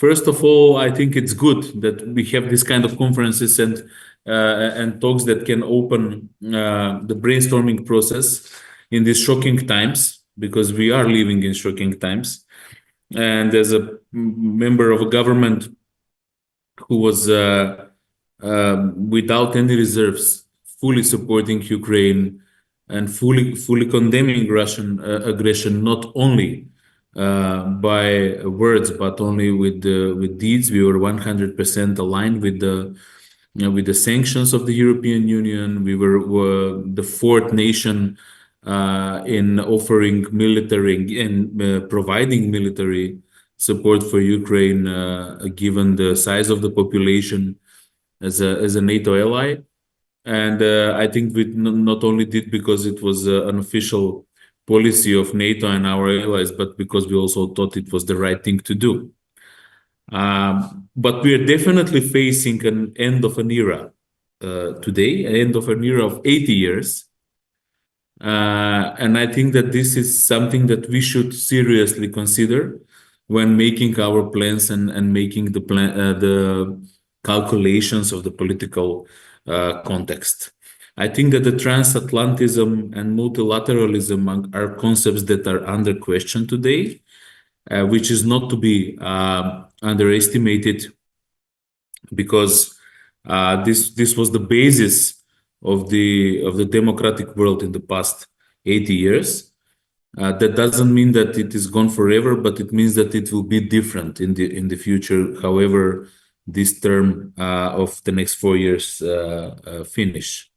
first of all, I think it's good that we have this kind of conferences and talks that can open the brainstorming process in these shocking times, because we are living in shocking times. And as a member of a government who was without any reserves, fully supporting Ukraine and fully condemning Russian aggression, not only by words but only with deeds. We were 100% aligned with the sanctions of the European Union. We were the fourth nation in offering military and providing military support for Ukraine, given the size of the population as a NATO ally. And I think we not only did because it was an official policy of NATO and our allies, but because we also thought it was the right thing to do. But we are definitely facing an end of an era today, an end of an era of 80 years. And I think that this is something that we should seriously consider when making our plans and making the calculations of the political context. I think that the transatlantism and multilateralism are concepts that are under question today, which is not to be underestimated, because this was the basis of the democratic world in the past 80 years. That doesn't mean that it is gone forever, but it means that it will be different in the future, however this term of the next 4 years finish.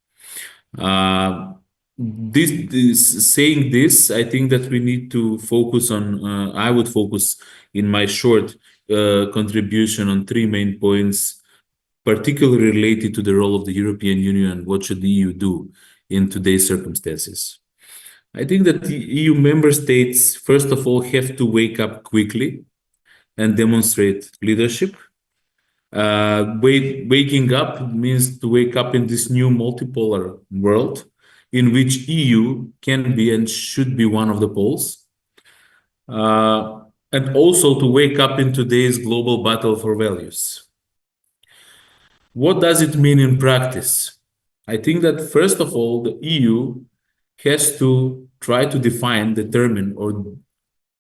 Saying this, I think that we need to focus on, I would focus in my short contribution on three main points, particularly related to the role of the European Union and what should the EU do in today's circumstances. I think that the EU member states, first of all, have to wake up quickly and demonstrate leadership. Waking up means to wake up in this new multipolar world in which EU can be and should be one of the poles. And also to wake up in today's global battle for values. What does it mean in practice? I think that first of all, the EU has to try to define, determine, or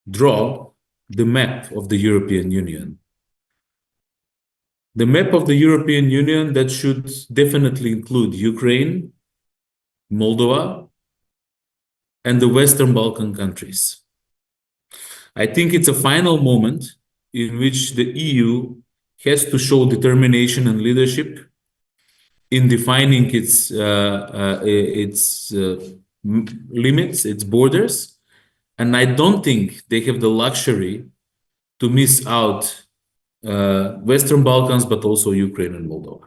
draw the map of the European Union. The map of the European Union that should definitely include Ukraine, Moldova, and the Western Balkan countries. I think it's a final moment in which the EU has to show determination and leadership in defining its limits, its borders. And I don't think they have the luxury to miss out Western Balkans, but also Ukraine and Moldova.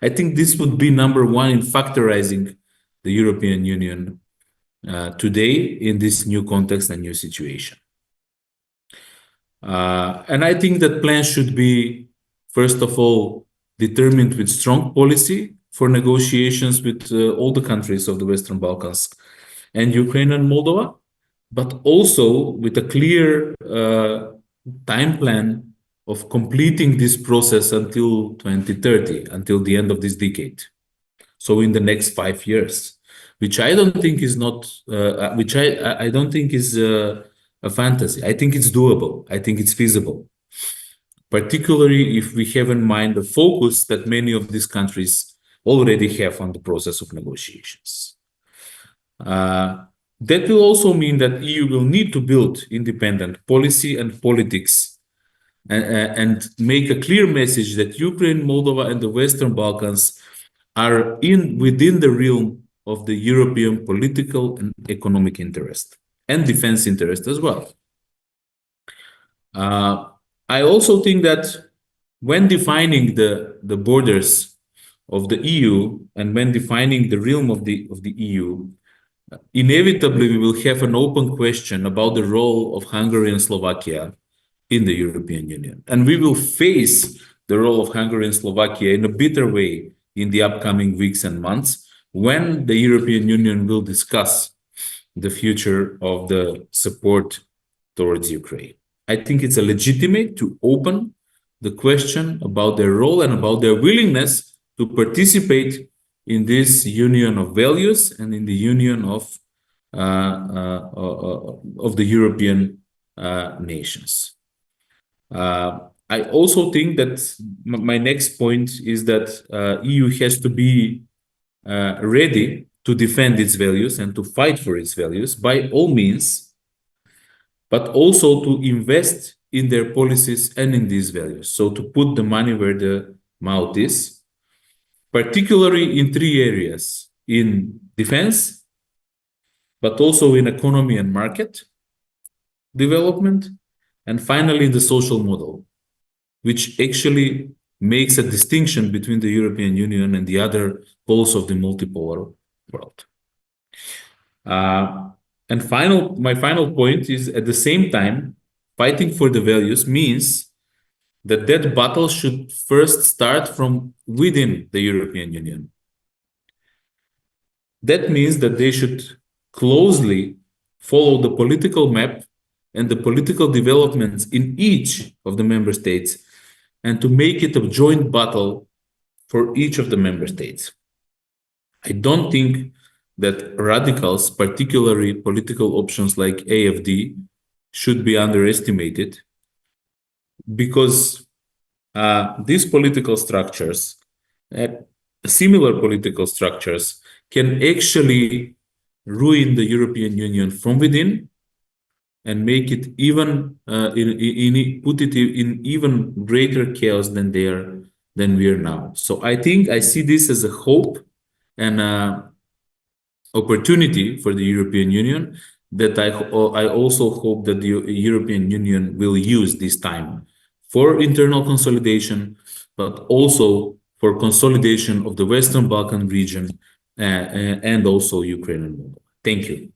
I think this would be number one in factorizing the European Union today in this new context and new situation. And I think that plans should be, first of all, determined with strong policy for negotiations with all the countries of the Western Balkans and Ukraine and Moldova, but also with a clear time plan of completing this process until 2030, until the end of this decade. So in the next 5 years, which I don't think is not, which I don't think is a fantasy. I think it's doable. I think it's feasible, particularly if we have in mind the focus that many of these countries already have on the process of negotiations. That will also mean that EU will need to build independent policy and politics and make a clear message that Ukraine, Moldova, and the Western Balkans are within the realm of the European political and economic interest and defense interest as well. I also think that when defining the borders of the EU and when defining the realm of the EU, inevitably we will have an open question about the role of Hungary and Slovakia in the European Union. And we will face the role of Hungary and Slovakia in a bitter way in the upcoming weeks and months when the European Union will discuss the future of the support towards Ukraine. I think it's a legitimate to open the question about their role and about their willingness to participate in this union of values and in the union of the European nations. I also think that my next point is that EU has to be ready to defend its values and to fight for its values by all means, but also to invest in their policies and in these values. So to put the money where the mouth is, particularly in three areas: in defense, but also in economy and market development, and finally in the social model, which actually makes a distinction between the European Union and the other poles of the multipolar world. And my final point is, at the same time, fighting for the values means that battle should first start from within the European Union. That means that they should closely follow the political map and the political developments in each of the member states, and to make it a joint battle for each of the member states. I don't think that radicals, particularly political options like AFD, should be underestimated, because these political structures, similar political structures, can actually ruin the European Union from within and make it even put it in even greater chaos than we are now. So I think I see this as a hope and opportunity for the European Union, that I also hope that the European Union will use this time for internal consolidation, but also for consolidation of the Western Balkan region and also Ukraine and Moldova. Thank you.